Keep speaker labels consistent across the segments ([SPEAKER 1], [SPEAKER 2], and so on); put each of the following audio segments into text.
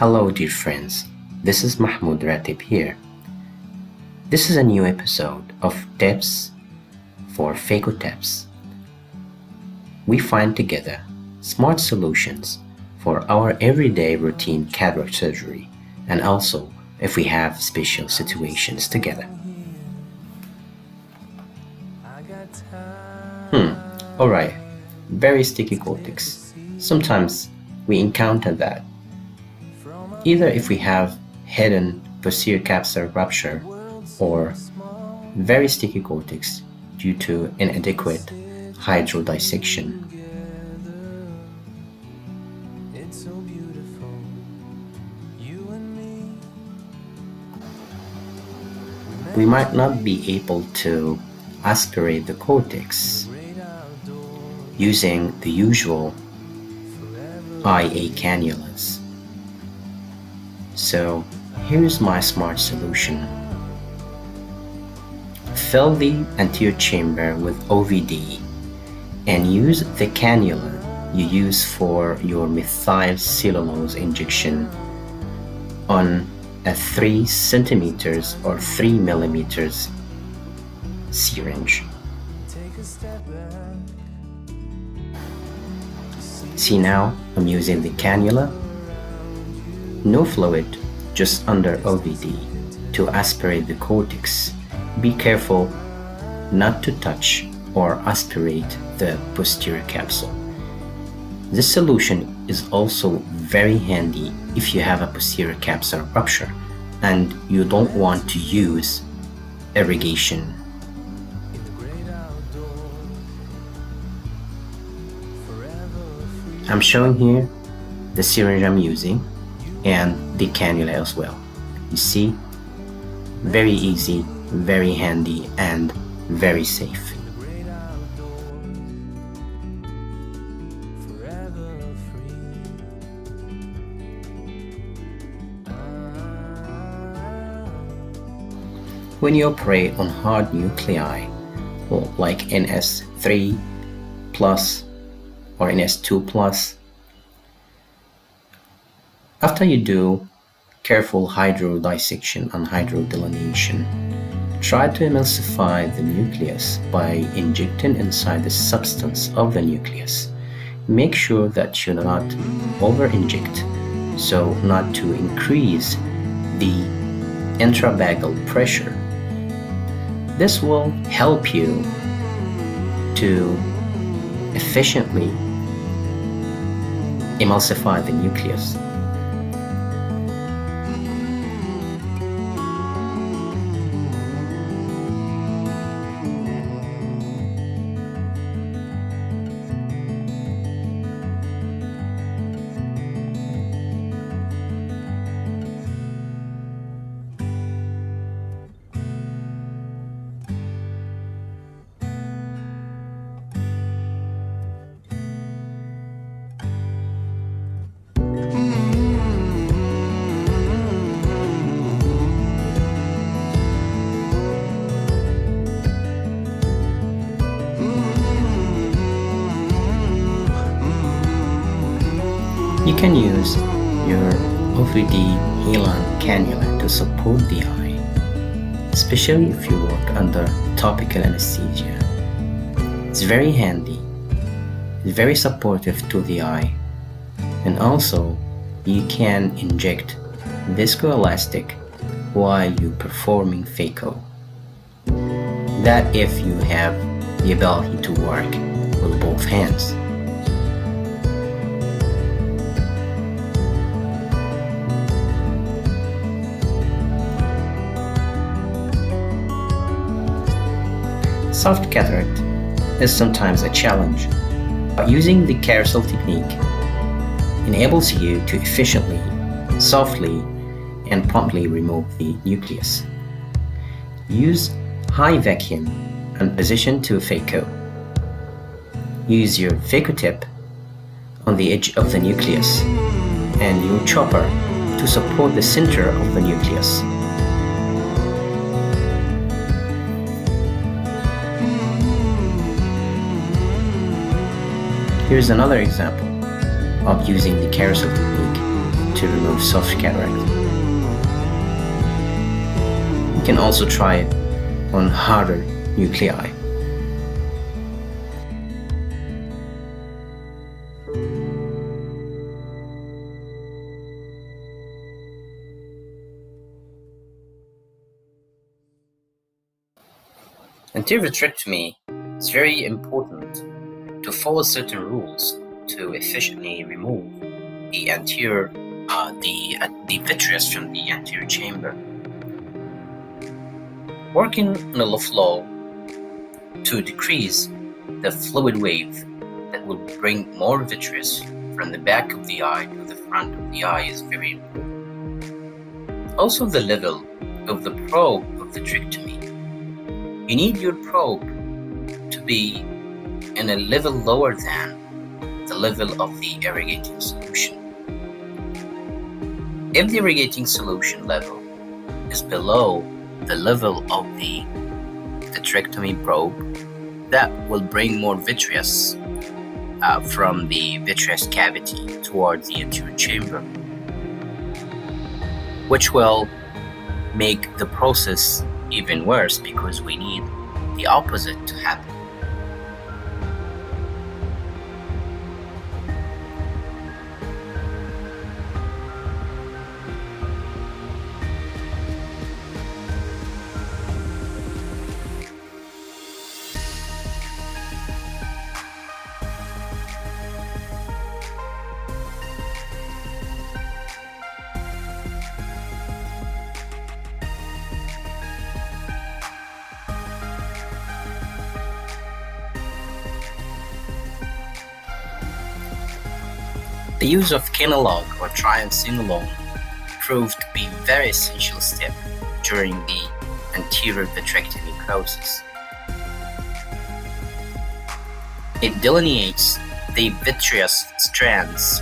[SPEAKER 1] Hello, dear friends. This is Mahmoud Rateb here. This is a new episode of Tips for Phaco Tips. We find together smart solutions for our everyday routine cataract surgery and also if we have special situations together. Alright, very sticky cortex. Sometimes we encounter that either if we have hidden posterior capsular rupture or very sticky cortex due to inadequate hydrodissection. We might not be able to aspirate the cortex using the usual IA cannulas. So here's my smart solution. Fill the anterior chamber with OVD and use the cannula you use for your methylcellulose injection on a 3 centimeters or 3 millimeters syringe. See, now I'm using the cannula. No fluid, just under OVD to aspirate the cortex. Be careful not to touch or aspirate the posterior capsule. This solution is also very handy if you have a posterior capsular rupture and you don't want to use irrigation. I'm showing here the syringe I'm using and the cannula as well. You see, very easy, very handy, and very safe. When you operate on hard nuclei, like NS3 plus or NS2 plus, after you do careful hydrodissection and hydrodelineation, try to emulsify the nucleus by injecting inside the substance of the nucleus. Make sure that you do not over-inject, so not to increase the intrabagal pressure. This will help you to efficiently emulsify the nucleus. You can use your OVD Helan cannula to support the eye, especially if you work under topical anesthesia. It's very handy, it's very supportive to the eye, and also you can inject viscoelastic while you're performing phaco. That if you have the ability to work with both hands. Soft cataract is sometimes a challenge, but using the carousel technique enables you to efficiently, softly, and promptly remove the nucleus. Use high vacuum and position to phaco. Use your phaco tip on the edge of the nucleus and your chopper to support the center of the nucleus. Here's another example of using the carousel technique. to remove soft cataract. You can also try it on harder nuclei. Anterior vitrectomy is very important to follow certain rules to efficiently remove the vitreous from the anterior chamber. Working on a low flow to decrease the fluid wave that will bring more vitreous from the back of the eye to the front of the eye is very important. Also, the level of the probe of vitrectomy. You need your probe to be in a level lower than the level of the irrigating solution. If the irrigating solution level is below the level of the vitrectomy probe, that will bring more vitreous from the vitreous cavity towards the anterior chamber, which will make the process even worse because we need the opposite to happen. The use of analog or triamcinolone proved to be a very essential step during the anterior vitrectomy process. It delineates the vitreous strands,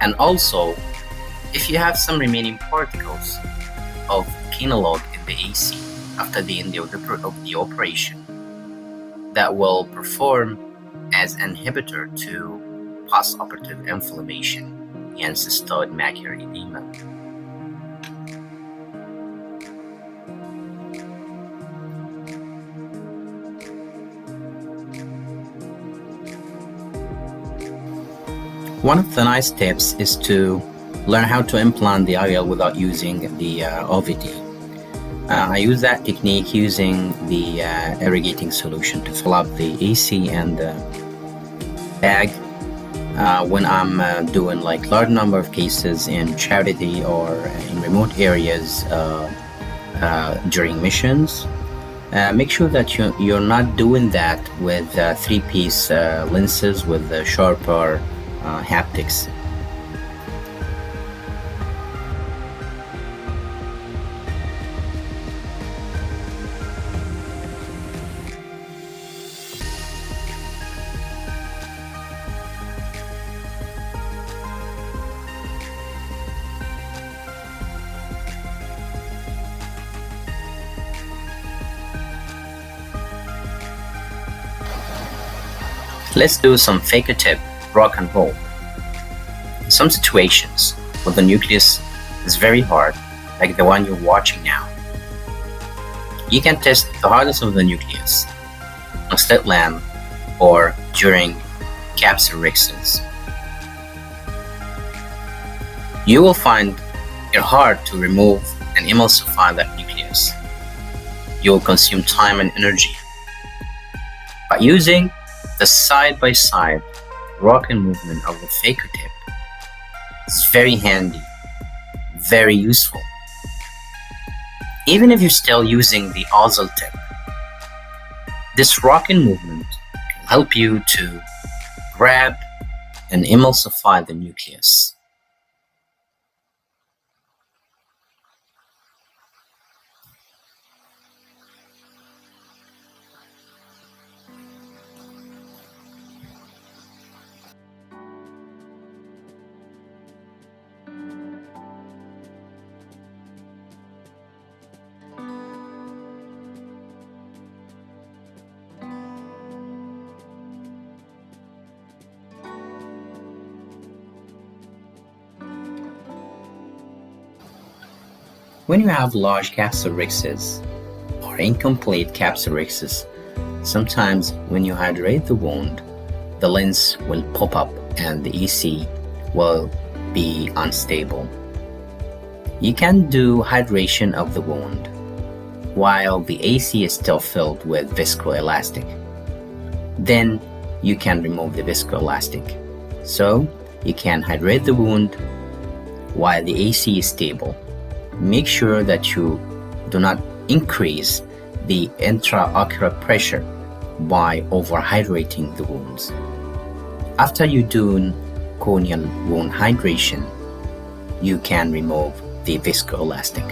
[SPEAKER 1] and also, if you have some remaining particles of analog in the AC after the end of the operation, that will perform as an inhibitor to postoperative inflammation and cystoid macular edema. One of the nice tips is to learn how to implant the IOL without using the OVD. I use that technique using the irrigating solution to fill up the AC and the bag when I'm doing like large number of cases in charity or in remote areas during missions. Make sure that you're not doing that with 3-piece lenses with sharper haptics. Let's do some phaco tip rock and roll. In some situations where the nucleus is very hard, like the one you're watching now, you can test the hardness of the nucleus on slit lamp or during capsule rixins. You will find it hard to remove and emulsify that nucleus. You will consume time and energy. By using the side-by-side rock and movement of the phaco tip, is very handy, very useful. Even if you're still using the ozzle tip, this rock and movement can help you to grab and emulsify the nucleus. When you have large capsulorhexis or incomplete capsulorhexis, sometimes when you hydrate the wound, the lens will pop up and the EC will be unstable. You can do hydration of the wound while the AC is still filled with viscoelastic. Then you can remove the viscoelastic. So you can hydrate the wound while the AC is stable. Make sure that you do not increase the intraocular pressure by overhydrating the wounds. After you do corneal wound hydration, you can remove the viscoelastic.